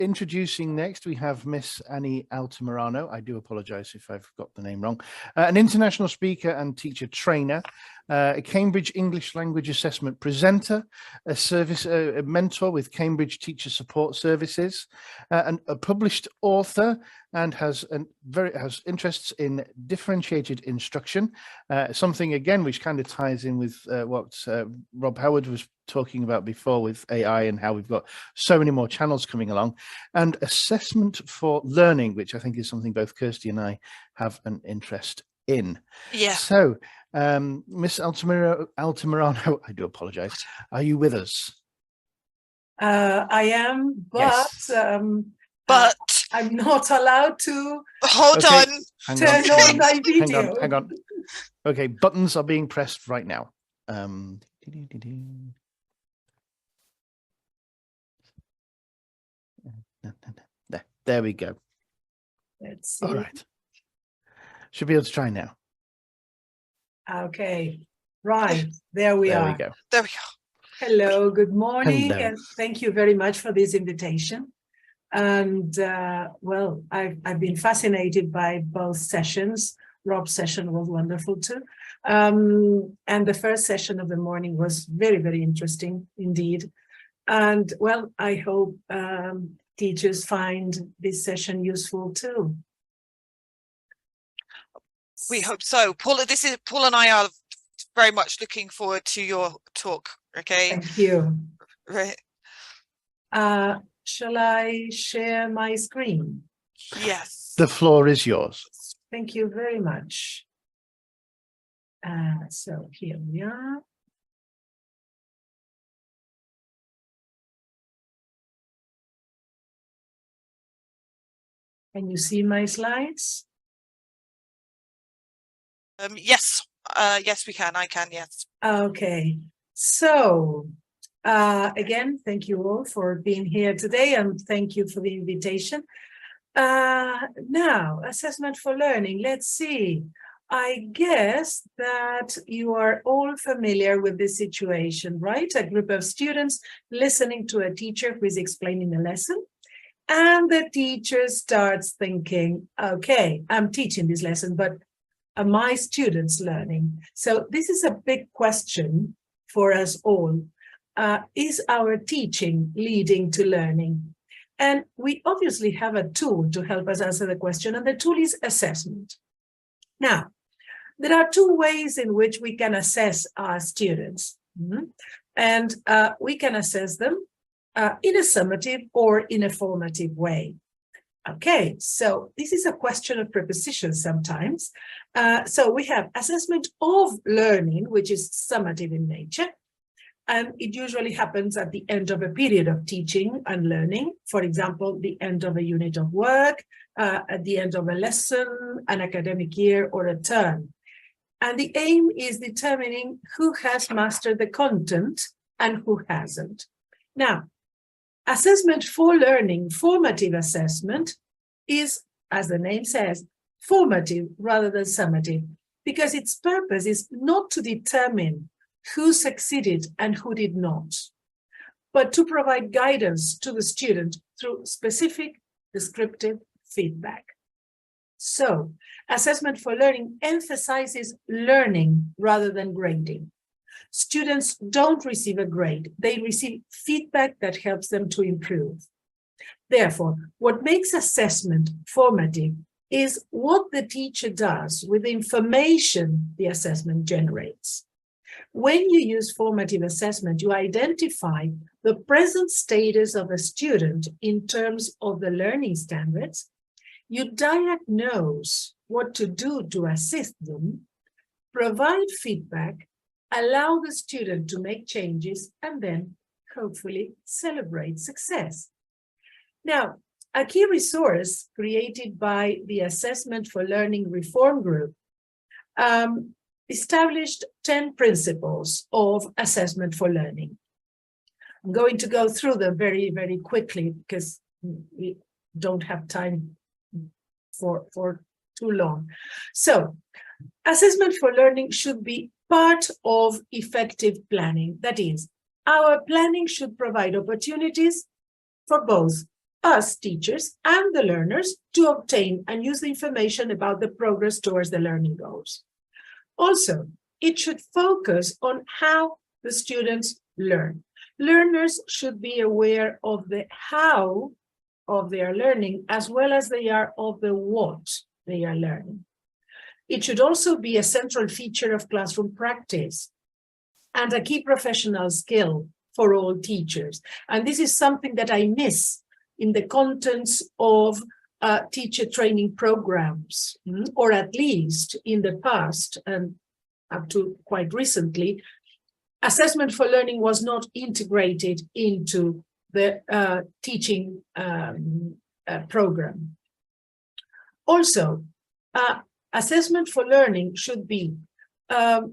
introducing next, we have Miss Annie Altamirano. I do apologize if I've got the name wrong. An international speaker and teacher trainer, a Cambridge English Language Assessment presenter, a mentor with Cambridge Teacher Support Services, and a published author, and has interests in differentiated instruction, something again which kind of ties in with what Rob Howard was talking about before with AI and how we've got so many more channels coming along, and assessment for learning, which I think is something both Kirsty and I have an interest in. Yeah. So, Miss Altamirano, I do apologize. Are you with us? I am, but yes. I'm not allowed to hold on. Turn on my video. Hang on. Okay, buttons are being pressed right now. There we go. Let's see. All right. Should be able to try now. Okay. Right. There we are. There we go. Hello. Good morning. Hello. And thank you very much for this invitation. And well, I've been fascinated by both sessions. Rob's session was wonderful too. And the first session of the morning was very, very interesting indeed. And well, I hope teachers find this session useful too. We hope so. Paul and I are very much looking forward to your talk. Okay. Thank you. Right. Shall I share my screen? Yes. The floor is yours. Thank you very much. So here we are. Can you see my slides? Yes. Yes, we can. I can. Yes. Okay. So again, thank you all for being here today, and thank you for the invitation. Now, assessment for learning. Let's see. I guess that you are all familiar with this situation, right? A group of students listening to a teacher who is explaining a lesson, and the teacher starts thinking, okay, I'm teaching this lesson, but are my students learning? So this is a big question for us all. Is our teaching leading to learning? And we obviously have a tool to help us answer the question, and the tool is assessment. Now, there are two ways in which we can assess our students. And we can assess them in a summative or in a formative way. Okay, so this is a question of prepositions sometimes. So we have assessment of learning, which is summative in nature. And it usually happens at the end of a period of teaching and learning. For example, the end of a unit of work, at the end of a lesson, an academic year, or a term. And the aim is determining who has mastered the content and who hasn't. Now, assessment for learning, formative assessment, is, as the name says, formative rather than summative, because its purpose is not to determine who succeeded and who did not, but to provide guidance to the student through specific descriptive feedback. So, assessment for learning emphasizes learning rather than grading. Students don't receive a grade, they receive feedback that helps them to improve. Therefore, what makes assessment formative is what the teacher does with the information the assessment generates. When you use formative assessment, you identify the present status of a student in terms of the learning standards. You diagnose what to do to assist them, provide feedback, allow the student to make changes, and then hopefully celebrate success. Now, a key resource created by the Assessment for Learning Reform Group established 10 principles of assessment for learning. I'm going to go through them very, very quickly because we don't have time for too long. So, assessment for learning should be part of effective planning. That is, our planning should provide opportunities for both us teachers and the learners to obtain and use the information about the progress towards the learning goals. Also, it should focus on how the students learn. Learners should be aware of the how of their learning as well as they are of the what they are learning. It should also be a central feature of classroom practice and a key professional skill for all teachers. And this is something that I miss in the contents of teacher training programs, or at least in the past and up to quite recently, assessment for learning was not integrated into the teaching program. Also, assessment for learning should be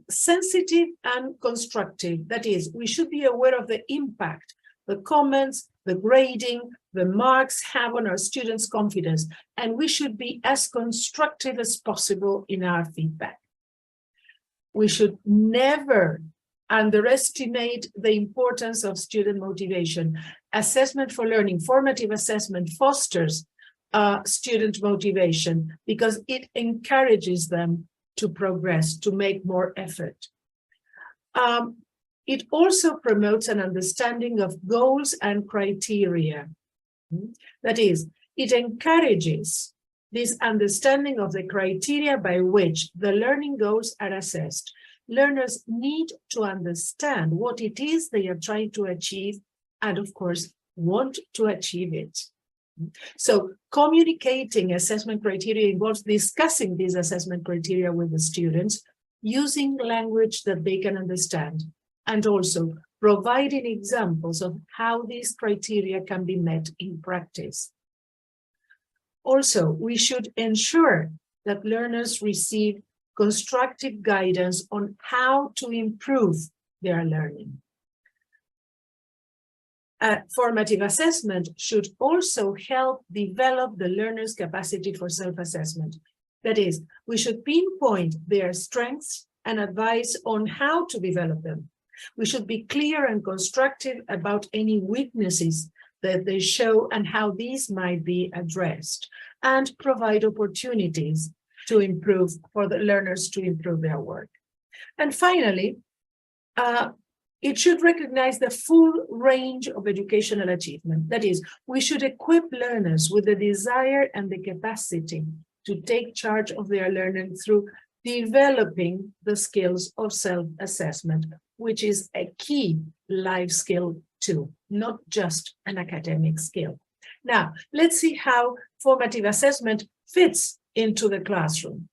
sensitive and constructive. That is, we should be aware of the impact the comments, the grading, the marks have on our students' confidence, and we should be as constructive as possible in our feedback. We should never underestimate the importance of student motivation. Assessment for learning, formative assessment, fosters student motivation because it encourages them to progress, to make more effort. It also promotes an understanding of goals and criteria. That is, it encourages this understanding of the criteria by which the learning goals are assessed. Learners need to understand what it is they are trying to achieve and, of course, want to achieve it. So communicating assessment criteria involves discussing these assessment criteria with the students, using language that they can understand, and also providing examples of how these criteria can be met in practice. Also, we should ensure that learners receive constructive guidance on how to improve their learning. Formative assessment should also help develop the learner's capacity for self-assessment. That is, we should pinpoint their strengths and advise on how to develop them. We should be clear and constructive about any weaknesses that they show and how these might be addressed, and provide opportunities to improve for the learners to improve their work. And finally, it should recognize the full range of educational achievement. That is, we should equip learners with the desire and the capacity to take charge of their learning through developing the skills of self-assessment, which is a key life skill too, not just an academic skill. Now, let's see how formative assessment fits into the classroom.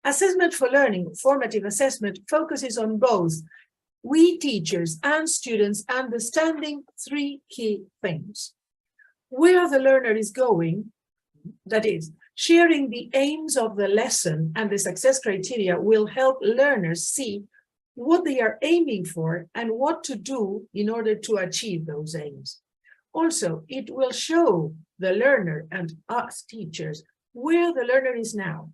Assessment for learning, formative assessment, focuses on both we teachers and students understanding three key things. Where the learner is going, that is, sharing the aims of the lesson and the success criteria will help learners see what they are aiming for and what to do in order to achieve those aims. Also, it will show the learner and us teachers where the learner is now.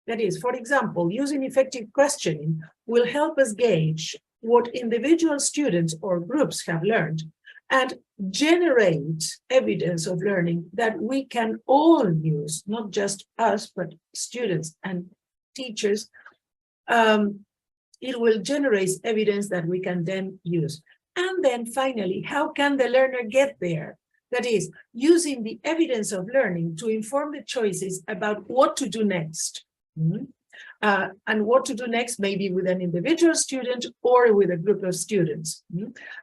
That is, for example, using effective questioning will help us gauge what individual students or groups have learned and generate evidence of learning that we can all use, not just us, but students and teachers. It will generate evidence that we can then use. And then finally, how can the learner get there? That is, using the evidence of learning to inform the choices about what to do next. And what to do next, maybe with an individual student or with a group of students.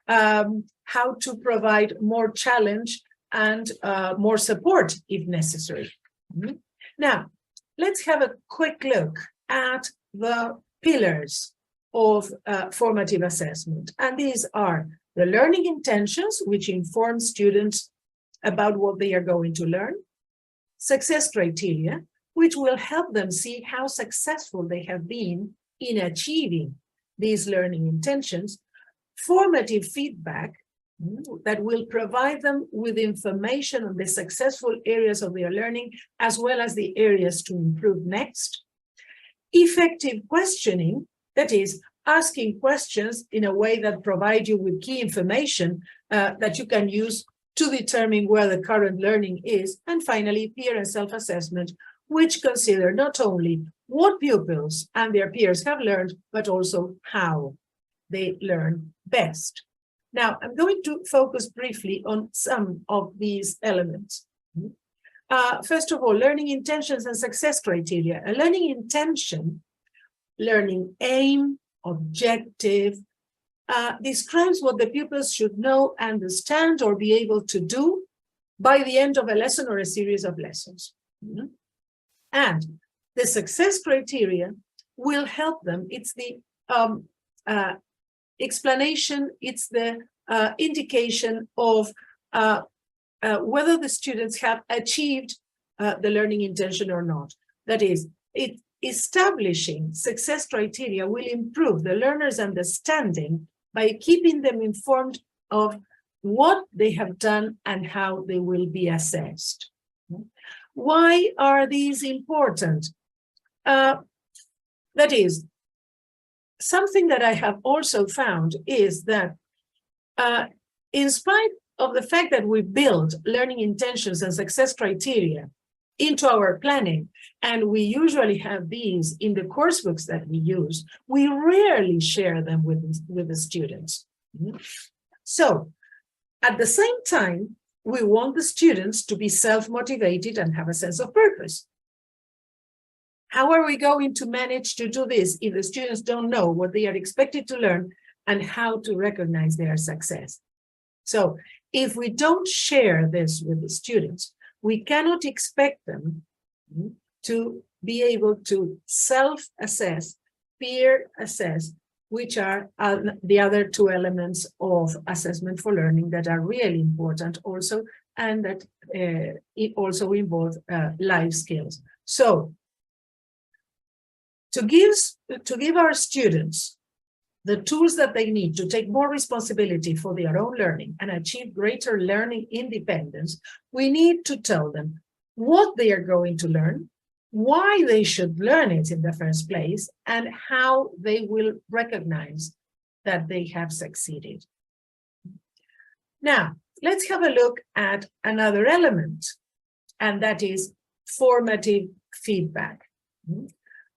How to provide more challenge and more support if necessary. Now, let's have a quick look at the pillars of formative assessment. And these are the learning intentions, which inform students about what they are going to learn. Success criteria, which will help them see how successful they have been in achieving these learning intentions. Formative feedback, that will provide them with information on the successful areas of their learning, as well as the areas to improve next. Effective questioning, that is, asking questions in a way that provide you with key information that you can use to determine where the current learning is. And finally, peer and self-assessment, which consider not only what pupils and their peers have learned, but also how they learn best. Now, I'm going to focus briefly on some of these elements. First of all, learning intentions and success criteria. A learning intention, learning aim, objective, describes what the pupils should know, understand, or be able to do by the end of a lesson or a series of lessons. And the success criteria will help them. It's the explanation, it's the indication of whether the students have achieved the learning intention or not. That is, establishing success criteria will improve the learner's understanding by keeping them informed of what they have done and how they will be assessed. Why are these important? That is, something that I have also found is that in spite of the fact that we build learning intentions and success criteria into our planning, and we usually have these in the course books that we use, we rarely share them with the students. So at the same time, we want the students to be self-motivated and have a sense of purpose. How are we going to manage to do this if the students don't know what they are expected to learn and how to recognize their success? So if we don't share this with the students, we cannot expect them to be able to self-assess, peer assess, which are the other two elements of assessment for learning that are really important also, and that it also involve life skills. So to give our students the tools that they need to take more responsibility for their own learning and achieve greater learning independence, we need to tell them what they are going to learn, why they should learn it in the first place, and how they will recognize that they have succeeded. Now, let's have a look at another element, and that is formative feedback.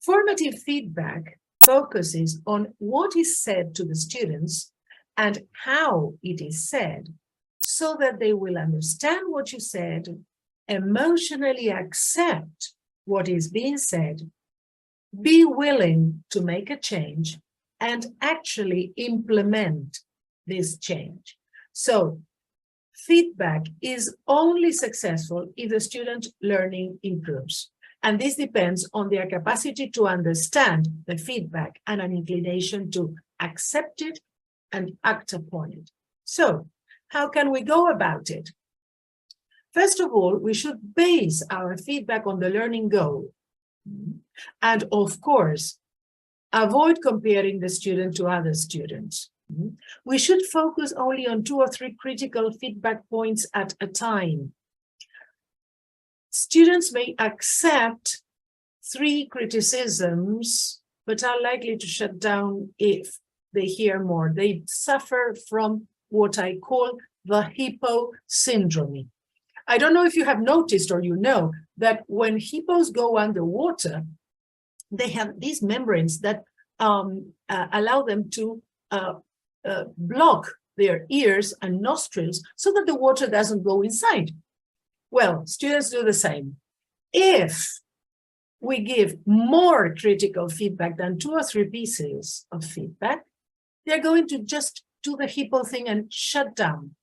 Formative feedback focuses on what is said to the students and how it is said, so that they will understand what you said, emotionally accept what is being said, be willing to make a change, and actually implement this change. So feedback is only successful if the student learning improves. And this depends on their capacity to understand the feedback and an inclination to accept it and act upon it. So how can we go about it? First of all, we should base our feedback on the learning goal. And of course, avoid comparing the student to other students. We should focus only on 2 or 3 critical feedback points at a time. Students may accept 3 criticisms, but are likely to shut down if they hear more. They suffer from what I call the hippo syndrome. I don't know if you have noticed or you know that when hippos go underwater, they have these membranes that allow them to block their ears and nostrils so that the water doesn't go inside. Well, students do the same. If we give more critical feedback than 2 or 3 pieces of feedback, they're going to just do the hippo thing and shut down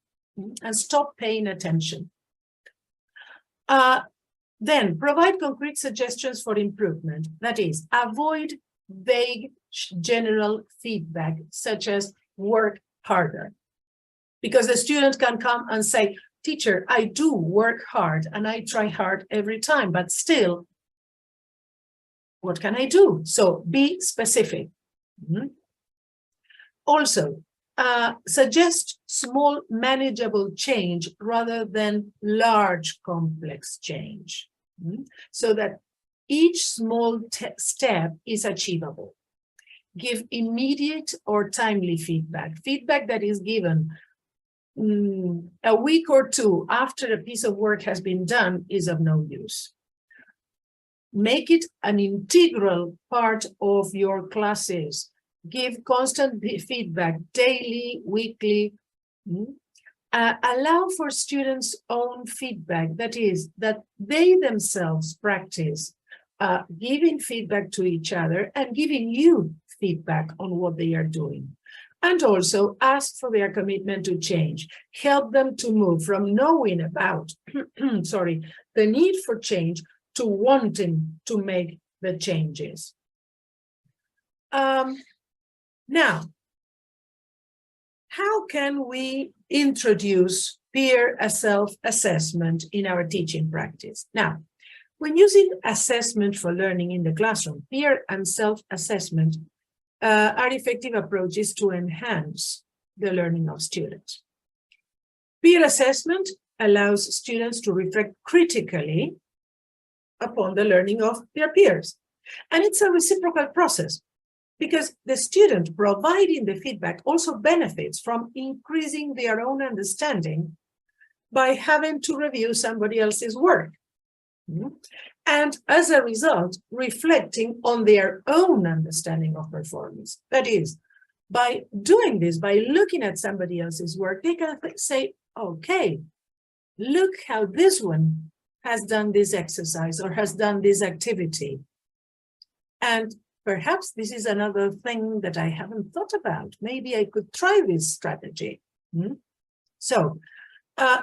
and stop paying attention. Then provide concrete suggestions for improvement. That is, avoid vague general feedback, such as work harder. Because the student can come and say, teacher, I do work hard and I try hard every time, but still, what can I do? So be specific. Also, suggest small manageable change rather than large complex change, so that each small step is achievable. give immediate or timely feedback. Feedback that is given a week or two after a piece of work has been done is of no use. Make it an integral part of your classes. Give constant feedback daily, weekly. Allow for students' own feedback, that is, that they themselves practice giving feedback to each other and giving you feedback on what they are doing. And also ask for their commitment to change. Help them to move from knowing about the need for change to wanting to make the changes. Now, how can we introduce peer self-assessment in our teaching practice? Now, when using assessment for learning in the classroom, peer and self-assessment are effective approaches to enhance the learning of students. Peer assessment allows students to reflect critically upon the learning of their peers. And it's a reciprocal process because the student providing the feedback also benefits from increasing their own understanding by having to review somebody else's work. And as a result, reflecting on their own understanding of performance. That is, by doing this, by looking at somebody else's work, they can say, okay, look how this one has done this exercise or has done this activity. And perhaps this is another thing that I haven't thought about. Maybe I could try this strategy. So,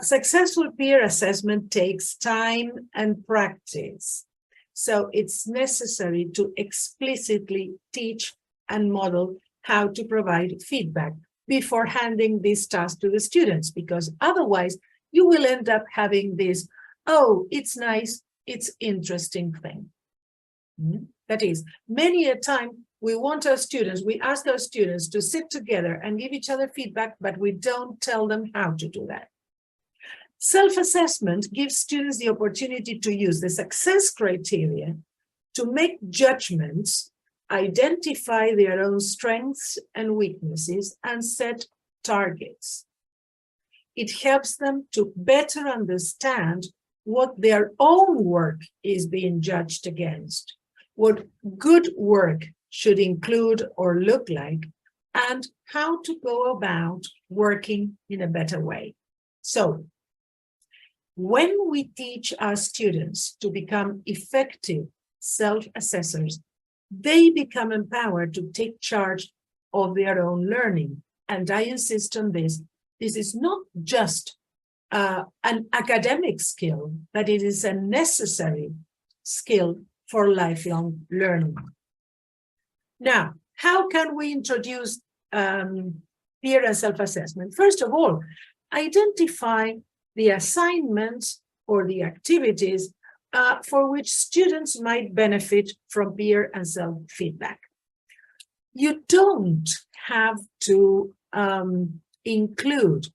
successful peer assessment takes time and practice. So it's necessary to explicitly teach and model how to provide feedback before handing this task to the students, because otherwise you will end up having this, oh, it's nice, it's interesting thing. That is, many a time we ask our students to sit together and give each other feedback, but we don't tell them how to do that. Self-assessment gives students the opportunity to use the success criteria to make judgments, identify their own strengths and weaknesses, and set targets. It helps them to better understand what their own work is being judged against, what good work should include or look like, and how to go about working in a better way. So, when we teach our students to become effective self-assessors, they become empowered to take charge of their own learning. And I insist on this. This is not just an academic skill, but it is a necessary skill for lifelong learning. Now, how can we introduce peer and self-assessment? First of all, identify the assignments or the activities for which students might benefit from peer and self-feedback. You don't have to include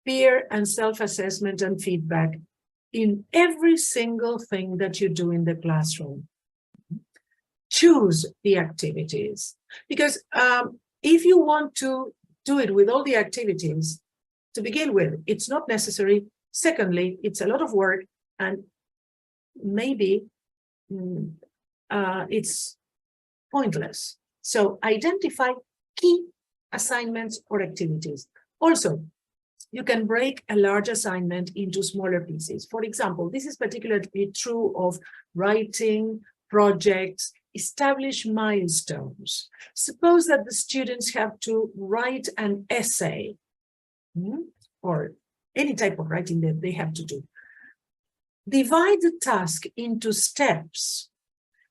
peer and self-assessment and feedback in every single thing that you do in the classroom. Choose the activities, because if you want to do it with all the activities, to begin with, it's not necessary. Secondly, it's a lot of work, and maybe it's pointless. So identify key assignments or activities. Also, you can break a large assignment into smaller pieces. For example, this is particularly true of writing, projects, establish milestones. Suppose that the students have to write an essay or any type of writing that they have to do. Divide the task into steps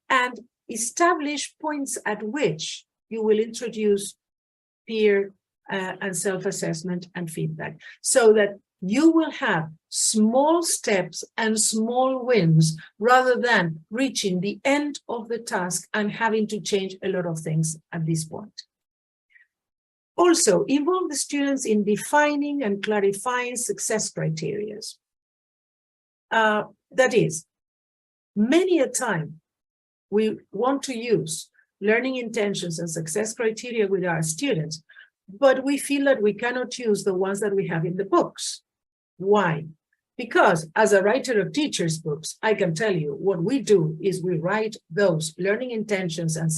and establish points at which you will introduce peer and self-assessment and feedback, so that you will have small steps and small wins rather than reaching the end of the task and having to change a lot of things at this point. Also, involve the students in defining and clarifying success criteria. That is, many a time we want to use learning intentions and success criteria with our students, but we feel that we cannot use the ones that we have in the books. Why? Because as a writer of teachers' books, I can tell you what we do is we write those learning intentions and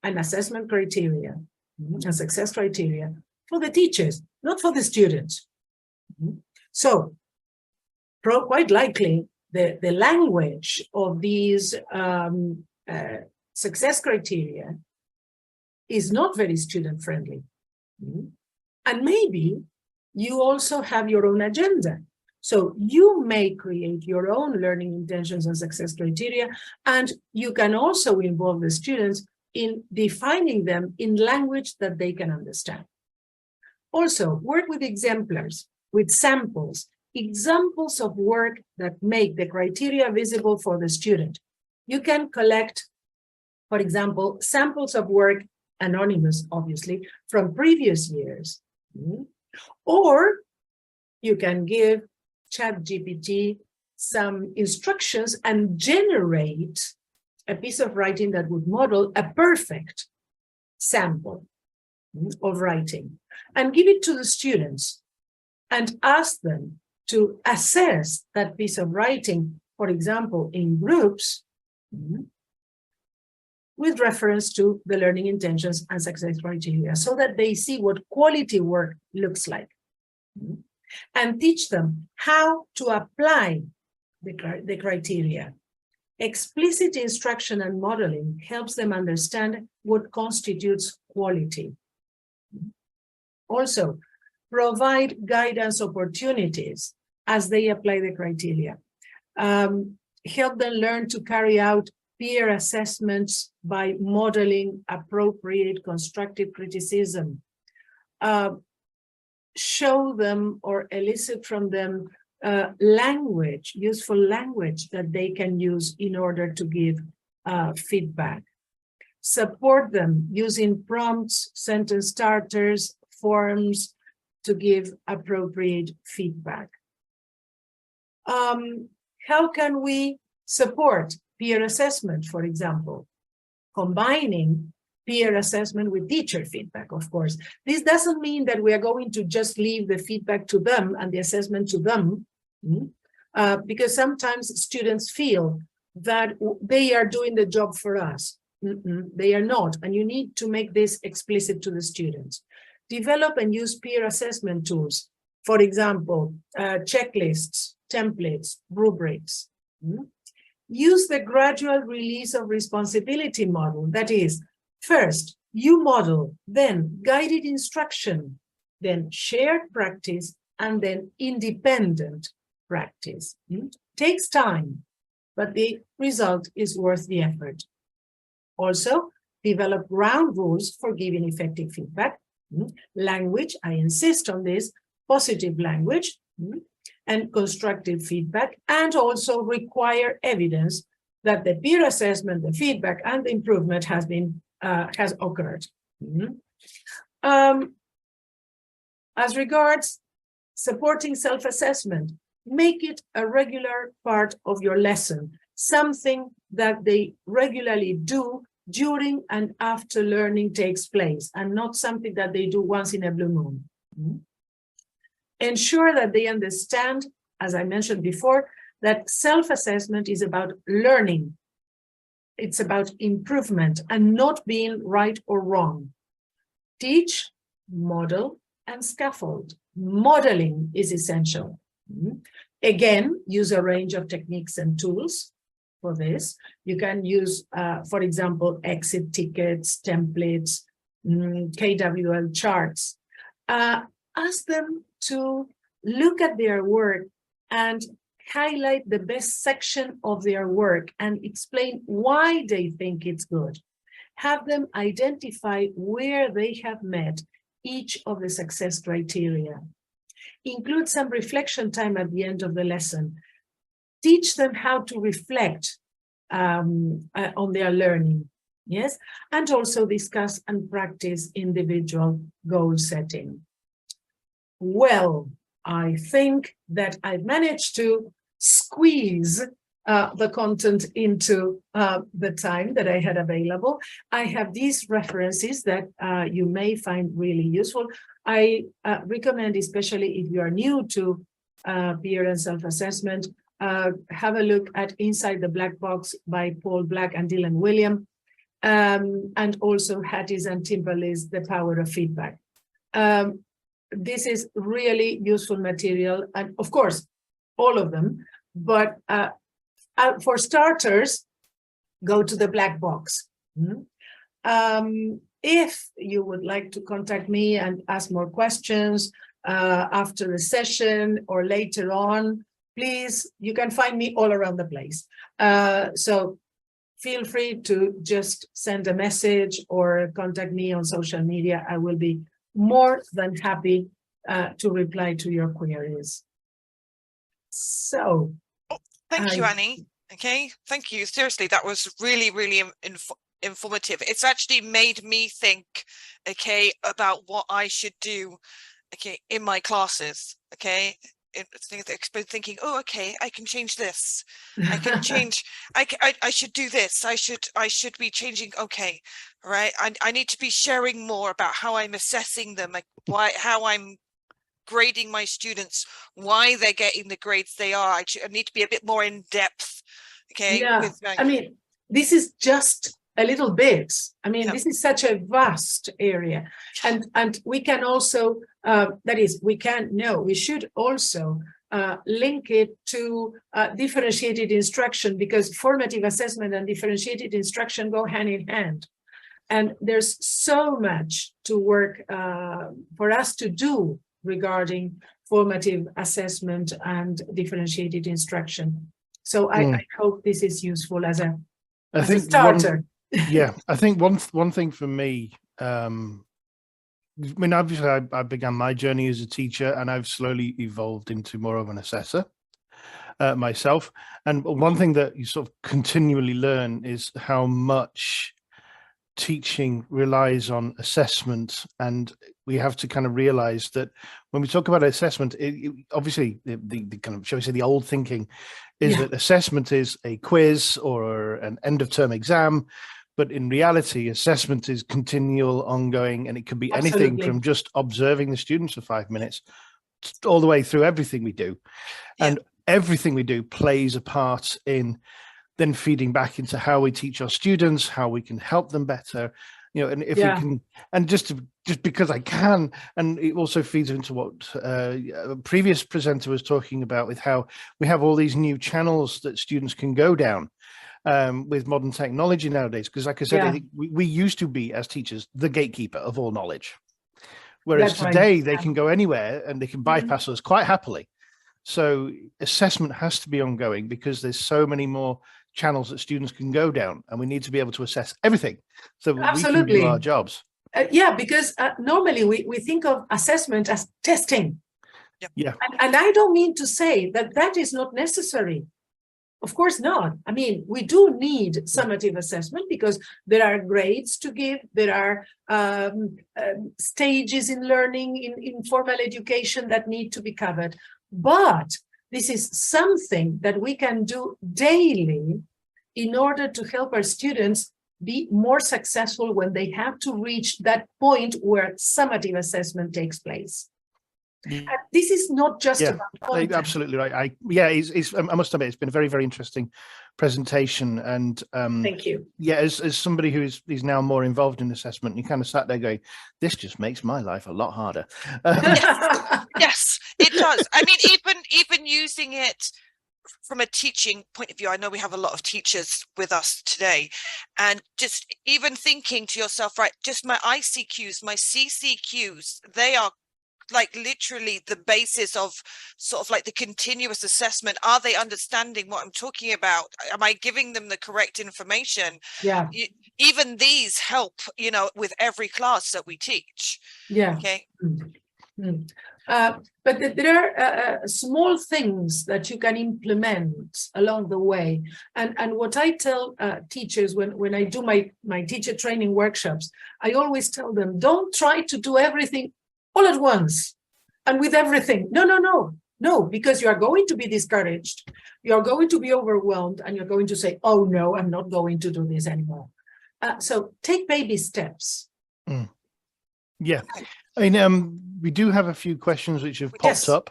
and assessment criteria and success criteria for the teachers, not for the students. So quite likely the language of these success criteria is not very student friendly. And maybe you also have your own agenda. So you may create your own learning intentions and success criteria, and you can also involve the students in defining them in language that they can understand. Also, work with exemplars, with samples, examples of work that make the criteria visible for the student. You can collect, for example, samples of work, anonymous, obviously, from previous years. Or you can give ChatGPT some instructions and generate a piece of writing that would model a perfect sample of writing, and give it to the students and ask them to assess that piece of writing, for example, in groups, with reference to the learning intentions and success criteria, so that they see what quality work looks like, and teach them how to apply the criteria. Explicit instruction and modeling helps them understand what constitutes quality. Also, provide guidance opportunities as they apply the criteria. Help them learn to carry out peer assessments by modeling appropriate constructive criticism. Show them or elicit from them language, useful language that they can use in order to give feedback. Support them using prompts, sentence starters, forms to give appropriate feedback. How can we support peer assessment, for example? Combining peer assessment with teacher feedback, of course. This doesn't mean that we are going to just leave the feedback to them and the assessment to them, because sometimes students feel that they are doing the job for us. They are not, and you need to make this explicit to the students. Develop and use peer assessment tools. For example, checklists, templates, rubrics. Use the gradual release of responsibility model. That is, first, you model, then guided instruction, then shared practice, and then independent practice. Takes time, but the result is worth the effort. Also, develop ground rules for giving effective feedback. Language, I insist on this, positive language, and constructive feedback, and also require evidence that the peer assessment, the feedback, and the improvement has occurred. As regards supporting self-assessment, make it a regular part of your lesson, something that they regularly do during and after learning takes place, and not something that they do once in a blue moon. Ensure that they understand, as I mentioned before, that self-assessment is about learning. It's about improvement and not being right or wrong. Teach, model, and scaffold. Modeling is essential. Again, use a range of techniques and tools for this. You can use, for example, exit tickets, templates, KWL charts. Ask them to look at their work and highlight the best section of their work and explain why they think it's good. Have them identify where they have met each of the success criteria. Include some reflection time at the end of the lesson. Teach them how to reflect on their learning, yes, and also discuss and practice individual goal setting. Well, I think that I've managed to squeeze the content into the time that I had available. I have these references that you may find really useful. I recommend, especially if you are new to peer and self-assessment, have a look at Inside the Black Box by Paul Black and Dylan William, and also Hattie's and Timberley's The Power of Feedback. This is really useful material, and of course, all of them, but for starters, go to the Black Box. If you would like to contact me and ask more questions after a session or later on, please, you can find me all around the place. So feel free to just send a message or contact me on social media. I will be more than happy to reply to your queries. So. Thank you, Annie. Okay, thank you. Seriously, that was really, really informative. It's actually made me think, okay, about what I should do, okay, in my classes. Okay, thinking, oh, okay, I can change this. I can change. I should do this. I should be changing. Okay, all right. I need to be sharing more about how I'm assessing them, like how I'm grading my students, why they're getting the grades they are. I need to be a bit more in depth. Okay. Yeah. I mean, this is just a little bit. I mean, this is such a vast area, and we can also we should also link it to differentiated instruction, because formative assessment and differentiated instruction go hand in hand. And there's so much to work for us to do regarding formative assessment and differentiated instruction. So I hope this is useful as a starter. I think one thing for me, I mean, obviously I began my journey as a teacher, and I've slowly evolved into more of an assessor myself. And one thing that you sort of continually learn is how much teaching relies on assessment, and we have to kind of realize that when we talk about assessment, obviously the kind of, shall we say, the old thinking is that assessment is a quiz or an end of term exam, but in reality assessment is continual, ongoing, and it can be anything from just observing the students for 5 minutes all the way through everything we do. And everything we do plays a part in then feeding back into how we teach our students, how we can help them better, you know, and if we can, and just because I can, and it also feeds into what a previous presenter was talking about, with how we have all these new channels that students can go down with modern technology nowadays. Because like I said, I think we used to be, as teachers, the gatekeeper of all knowledge, whereas today they can go anywhere and they can bypass us quite happily. So assessment has to be ongoing, because there's so many more channels that students can go down, and we need to be able to assess everything so we can do our jobs. Because normally we think of assessment as testing. And I don't mean to say that that is not necessary. Of course not. I mean, we do need summative assessment because there are grades to give, there are stages in learning, in formal education that need to be covered. But this is something that we can do daily in order to help our students be more successful when they have to reach that point where summative assessment takes place. This is not just about content. Absolutely right. I must admit, it's been a very, very interesting presentation, and thank you. As somebody who is now more involved in assessment, you kind of sat there going, this just makes my life a lot harder. Yes, it does. I mean, even using it from a teaching point of view, I know we have a lot of teachers with us today, and just even thinking to yourself, right, just my ICQs, my CCQs, they are like literally the basis of sort of like the continuous assessment. Are they understanding what I'm talking about? Am I giving them the correct information? Even these help, you know, with every class that we teach. Okay. But there are small things that you can implement along the way. And what I tell teachers when I do my teacher training workshops, I always tell them, don't try to do everything all at once and with everything. No. No, because you are going to be discouraged, you're going to be overwhelmed, and you're going to say, oh no, I'm not going to do this anymore. So take baby steps. Yeah, I mean, we do have a few questions which have popped up.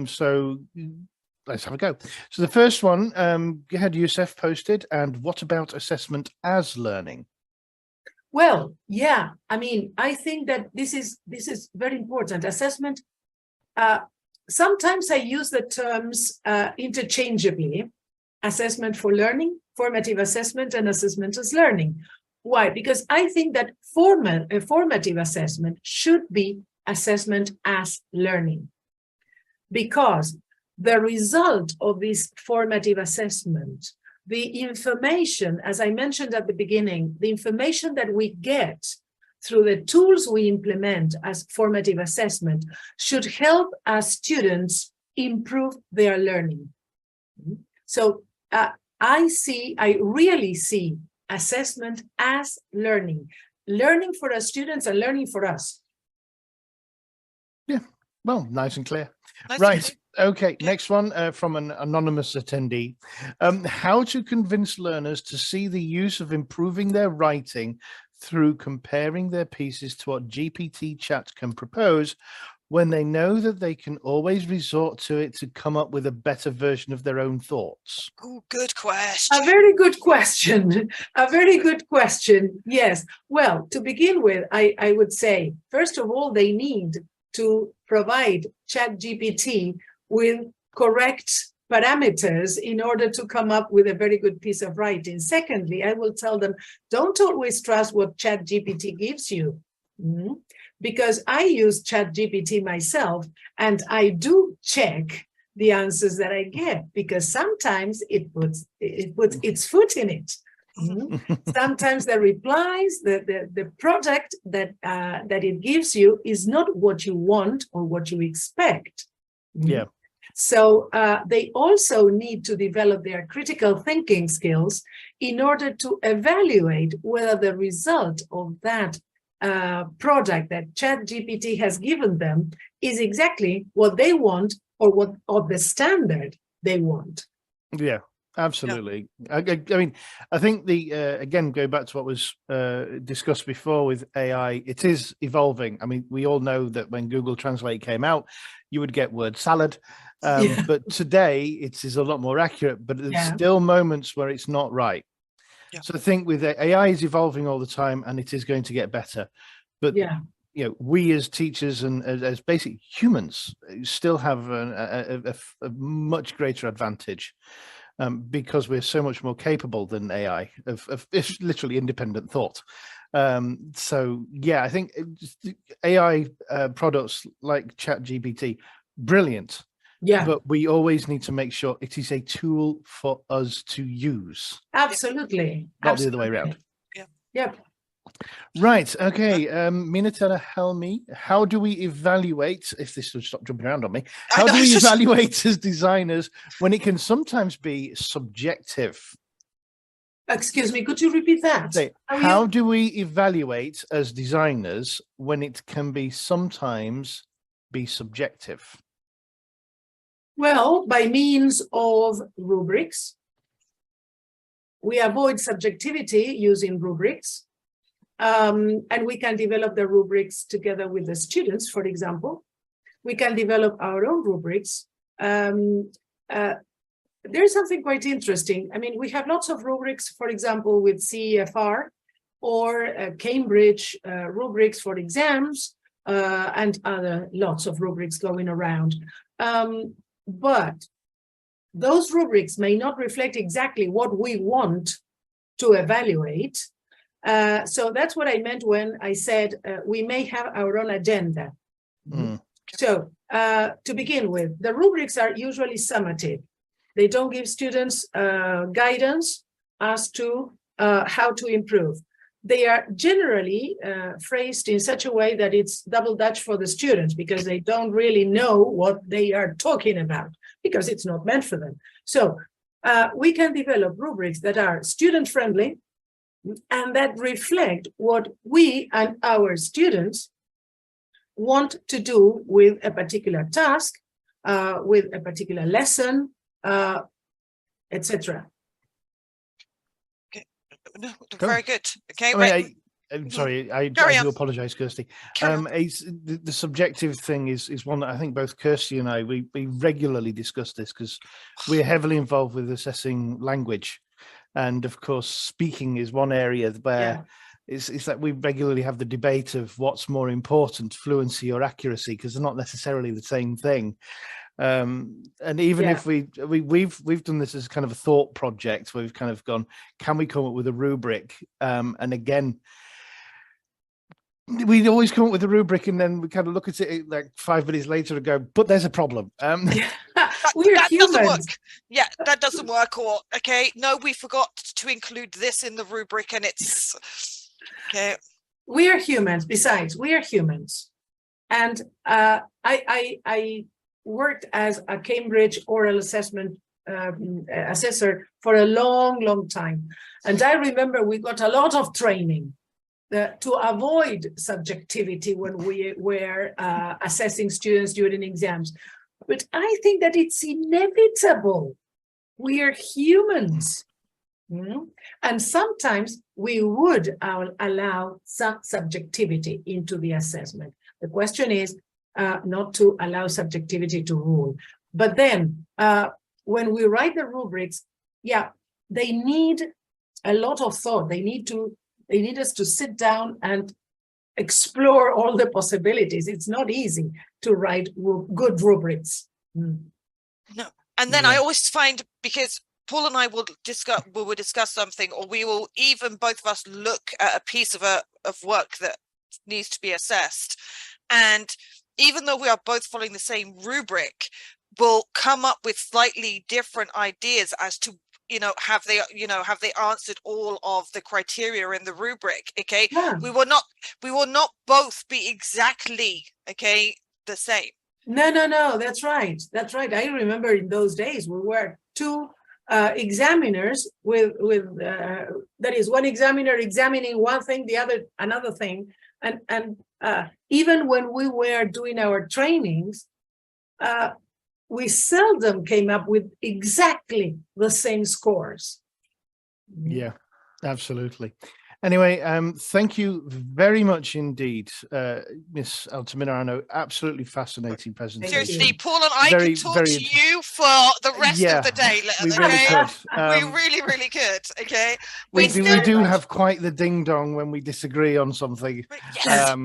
So let's have a go. So the first one, go ahead, Youssef posted, and what about assessment as learning? Well, yeah, I mean, I think that this is very important. Assessment, sometimes I use the terms interchangeably, assessment for learning, formative assessment, and assessment as learning. Why? Because I think that formative assessment should be assessment as learning. Because the result of this formative assessment, the information, as I mentioned at the beginning, the information that we get through the tools we implement as formative assessment should help our students improve their learning. So I really see assessment as learning for our students and learning for us. Yeah, well, nice and clear. Nice Right. Okay. Next one from an anonymous attendee. How to convince learners to see the use of improving their writing through comparing their pieces to what GPT chat can propose when they know that they can always resort to it to come up with a better version of their own thoughts? Oh, good question. A very good question. A very good question. Yes. Well, to begin with, I would say, first of all, they need to provide ChatGPT with correct parameters in order to come up with a very good piece of writing. Secondly, I will tell them, don't always trust what ChatGPT gives you. Because I use ChatGPT myself, and I do check the answers that I get, because sometimes it puts its foot in it. Sometimes the replies, the product that it gives you is not what you want or what you expect. Yeah. So they also need to develop their critical thinking skills in order to evaluate whether the result of that product that ChatGPT has given them is exactly what they want or the standard they want. Yeah, absolutely. I mean, I think again, go back to what was discussed before with AI, it is evolving. I mean, we all know that when Google Translate came out, you would get word salad. But today it is a lot more accurate, but there's still moments where it's not right. So I think with AI is evolving all the time, and it is going to get better. But you know, we as teachers and as basic humans still have a much greater advantage because we're so much more capable than AI of literally independent thought. So yeah, I think AI products like ChatGPT, brilliant. Yeah. But we always need to make sure it is a tool for us to use. Absolutely. Not the other way around. Yep. Right. Okay. Minatella Helmi, how do we evaluate, if this would stop jumping around on me, how do we evaluate as designers when it can sometimes be subjective? Excuse me, could you repeat that? How do we evaluate as designers when it can be sometimes be subjective? Well, by means of rubrics. We avoid subjectivity using rubrics. And we can develop the rubrics together with the students, for example. We can develop our own rubrics. There's something quite interesting. I mean, we have lots of rubrics, for example, with CEFR or Cambridge rubrics for exams and other lots of rubrics going around. But those rubrics may not reflect exactly what we want to evaluate. So that's what I meant when I said we may have our own agenda. So to begin with, the rubrics are usually summative. They don't give students guidance as to how to improve. They are generally phrased in such a way that it's double Dutch for the students because they don't really know what they are talking about because it's not meant for them. So we can develop rubrics that are student-friendly and that reflect what we and our students want to do with a particular task with a particular lesson, etc. No, Cool. very good. Okay, I right. mean, I'm sorry, I Carry do on. apologize, Kirsty. Carry on. The subjective thing is one that I think both Kirsty and I, we regularly discuss this because we're heavily involved with assessing language. And of course, speaking is one area where it's like we regularly have the debate of what's more important, fluency or accuracy, because they're not necessarily the same thing. And even if we've done this as kind of a thought project where we've kind of gone, can we come up with a rubric? And again, we always come up with a rubric and then we kind of look at it like 5 minutes later and go, but there's a problem. We're humans. Doesn't work. Yeah, that doesn't work. Or okay, no, we forgot to include this in the rubric, and it's okay. We are humans. Besides, we are humans, and I worked as a Cambridge oral assessment assessor for a long time, and I remember we got a lot of training to avoid subjectivity when we were assessing students during exams. But I think that it's inevitable. We are humans. And sometimes we would allow some subjectivity into the assessment. The question is not to allow subjectivity to rule. But then when we write the rubrics, they need a lot of thought. They need us to sit down and explore all the possibilities. It's not easy to write good rubrics. No, and then I always find, because Paul and I will discuss something, or we will even both of us look at a piece of work that needs to be assessed, and even though we are both following the same rubric, we'll come up with slightly different ideas as to have they answered all of the criteria in the rubric. Okay, we will not both be exactly the same. No, that's right. I remember in those days we were two examiners with that is, one examiner examining one thing, the other another thing, and even when we were doing our trainings, we seldom came up with exactly the same scores. Yeah, absolutely. Anyway, thank you very much indeed, Miss Altamirano. Absolutely fascinating presentation. Seriously, Paul and I could talk to you for the rest of the day. We really could. We really could. Okay. We do have quite the ding dong when we disagree on something. Yes.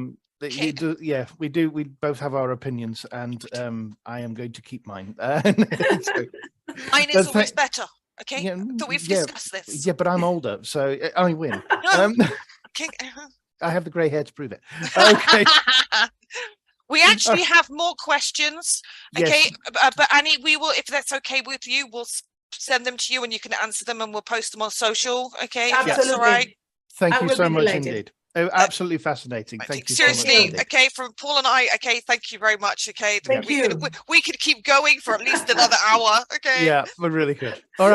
We do. We both have our opinions, and I am going to keep mine. Mine is always better. Okay, so we've discussed this. Yeah, but I'm older, so I win. Okay. I have the grey hair to prove it. Okay. We actually have more questions. Okay, yes. But Annie, we will, if that's okay with you, we'll send them to you, and you can answer them, and we'll post them on social. Okay, absolutely. That's all right. Thank you so much indeed. Oh, absolutely fascinating. Thank you. Seriously, so much. Okay, from Paul and I, thank you very much. Okay, Thank you. We could keep going for at least another hour. Okay. Yeah, we really could. All right.